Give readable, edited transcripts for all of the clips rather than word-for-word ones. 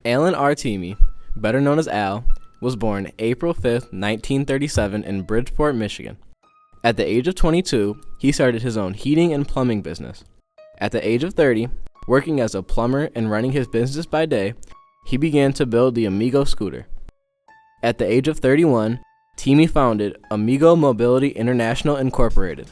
Alan R. Thieme, better known as Al, was born April 5, 1937 in Bridgeport, Michigan. At the age of 22, he started his own heating and plumbing business. At the age of 30, working as a plumber and running his business by day, he began to build the Amigo scooter. At the age of 31, Thieme founded Amigo Mobility International Incorporated.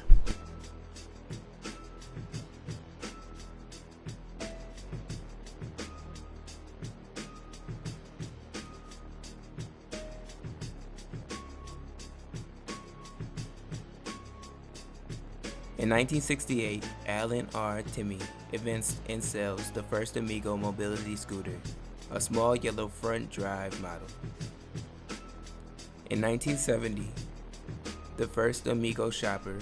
In 1968, Alan R. Thieme evinced and sells the first Amigo mobility scooter, a small yellow front drive model. In 1970, the first Amigo shopper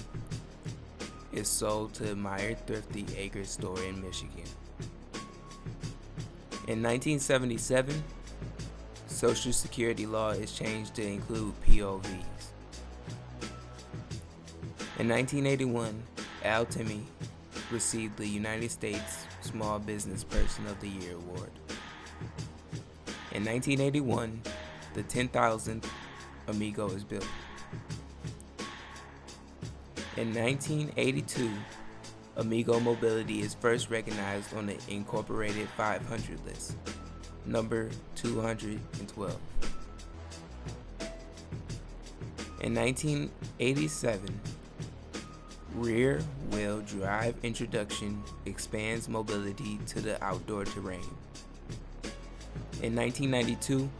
is sold to Meyer Thrifty Acres store in Michigan. In 1977, Social Security law is changed to include POVs. In 1981, Al Thieme received the United States Small Business Person of the Year award. In 1981, the 10,000th Amigo is built. In 1982, Amigo mobility is first recognized on the Incorporated 500 list, number 212. In 1987, rear-wheel drive introduction expands mobility to the outdoor terrain. In 1992,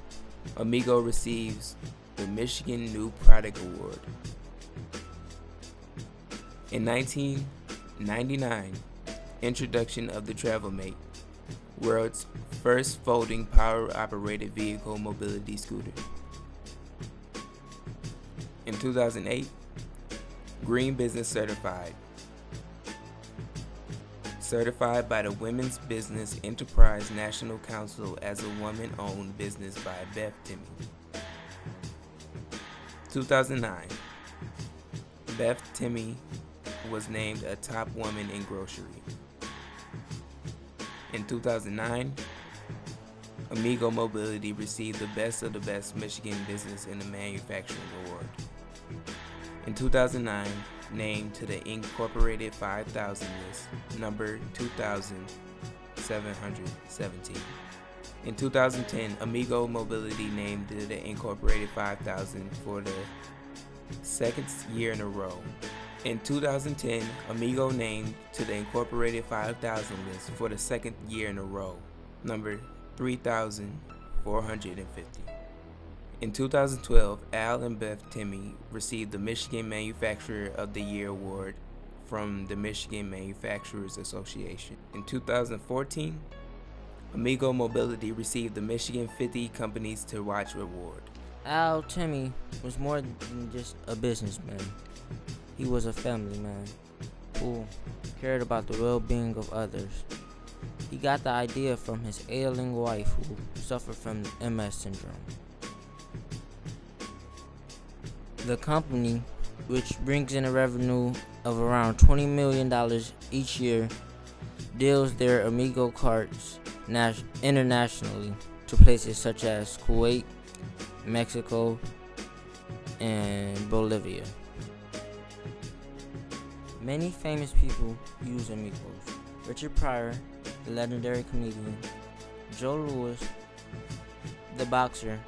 Amigo receives the Michigan New Product Award. In 1999, introduction of the TravelMate, world's first folding power-operated vehicle mobility scooter. In 2008, Green Business Certified. Certified by the Women's Business Enterprise National Council as a woman-owned business by Beth Thieme. 2009, Beth Thieme was named a top woman in grocery. In 2009, Amigo Mobility received the Best of the Best Michigan Business in the Manufacturing Award. In 2009, named to the Incorporated 5,000 list, number 2,717. In 2010, Amigo Mobility named to the Incorporated 5,000 for the second year in a row. In 2010, Amigo named to the Incorporated 5,000 list for the second year in a row, number 3,450. In 2012, Al and Beth Thieme received the Michigan Manufacturer of the Year award from the Michigan Manufacturers Association. In 2014, Amigo Mobility received the Michigan 50 Companies to Watch award. Al Thieme was more than just a businessman. He was a family man who cared about the well-being of others. He got the idea from his ailing wife who suffered from MS syndrome. The company, which brings in a revenue of around $20 million each year, deals their Amigo carts internationally to places such as Kuwait, Mexico, and Bolivia. Many famous people use Amigos. Richard Pryor, the legendary comedian, Joe Louis, the boxer,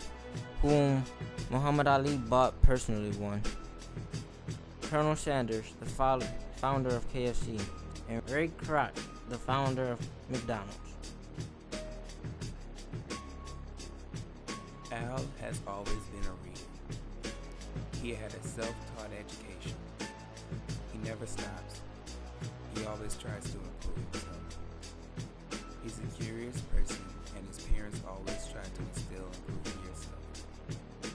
whom Muhammad Ali bought personally one, Colonel Sanders, the founder of KFC, and Ray Kroc, the founder of McDonald's. Al has always been a reader. He had a self-taught education. He never stops. He always tries to improve himself. He's a curious person, and his parents always try to instill improving yourself.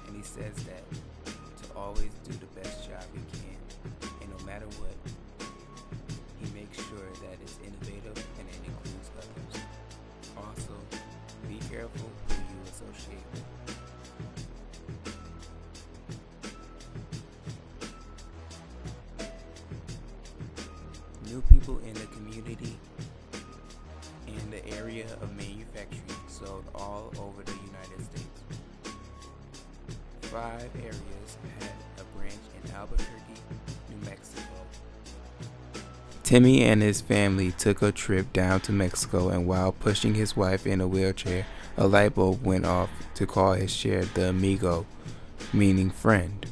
And he says that to always do the best job you can, and no matter what, he makes sure that it's innovative and it includes others. Also, be careful who you associate with. New people in the community in the area of manufacturing sold all over the United States. 5 areas had a branch in Albuquerque, New Mexico. Thieme and his family took a trip down to Mexico, and while pushing his wife in a wheelchair, a light bulb went off to call his chair the amigo, meaning friend.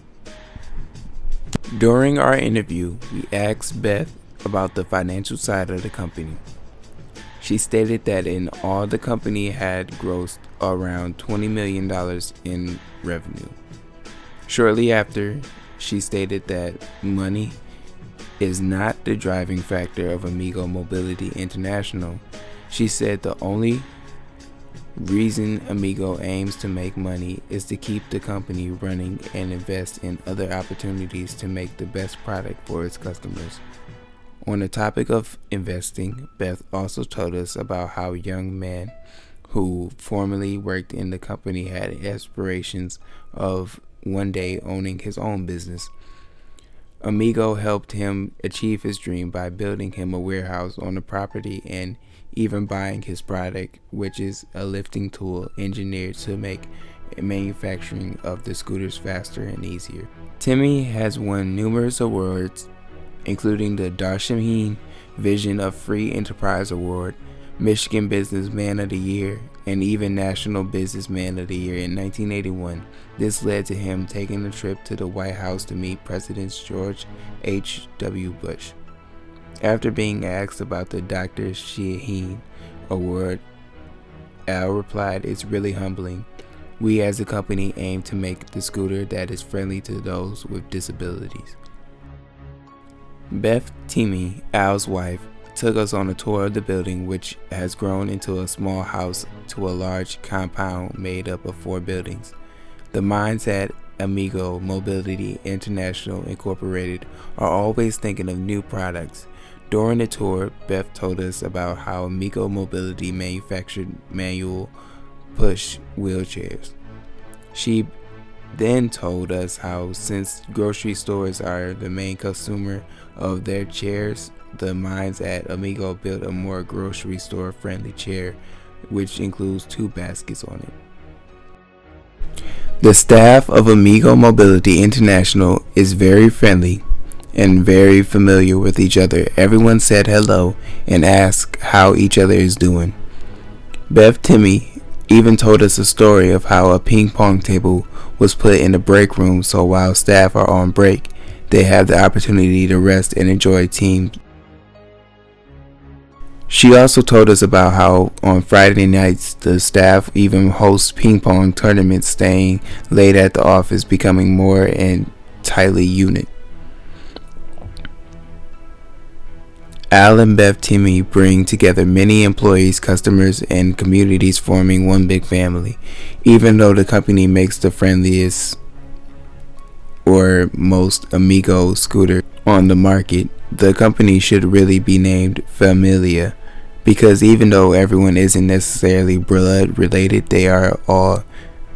During our interview, we asked Beth about the financial side of the company. She stated that in all, the company had grossed around $20 million in revenue. Shortly after, she stated that money is not the driving factor of Amigo Mobility International. She said the only reason Amigo aims to make money is to keep the company running and invest in other opportunities to make the best product for its customers. On the topic of investing, Beth also told us about how a young man who formerly worked in the company had aspirations of one day owning his own business. Amigo helped him achieve his dream by building him a warehouse on the property and even buying his product, which is a lifting tool engineered to make manufacturing of the scooters faster and easier. Thieme has won numerous awards, including the Darshaheen Vision of Free Enterprise Award, Michigan Businessman of the Year, and even National Businessman of the Year in 1981. This led to him taking a trip to the White House to meet President George H.W. Bush. After being asked about the Dr. Shaheen Award, Al replied, "It's really humbling. We as a company aim to make the scooter that is friendly to those with disabilities." Beth Thieme, Al's wife, took us on a tour of the building, which has grown into a small house to a large compound made up of 4 buildings. The minds at Amigo Mobility International Incorporated are always thinking of new products. During the tour, Beth told us about how Amigo Mobility manufactured manual push wheelchairs. She then told us how, since grocery stores are the main consumer of their chairs, the minds at Amigo built a more grocery store friendly chair, which includes 2 baskets on it. The staff of Amigo Mobility International is very friendly and very familiar with each other. Everyone said hello and asked how each other is doing. Beth Thieme even told us a story of how a ping pong table was put in the break room, so while staff are on break, they have the opportunity to rest and enjoy team. She also told us about how on Friday nights the staff even hosts ping pong tournaments, staying late at the office, becoming more and tightly unit. Al and Beth Thieme bring together many employees, customers, and communities, forming one big family. Even though the company makes the friendliest or most Amigo scooter on the market, the company should really be named Familia, because even though everyone isn't necessarily blood related, they are all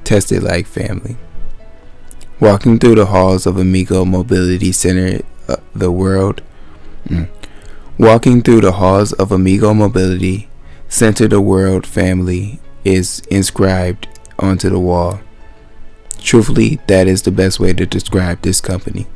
tested like family. Walking through the halls of Amigo Mobility Center, Walking through the halls of Amigo Mobility Center, the word family is inscribed onto the wall. Truthfully, that is the best way to describe this company.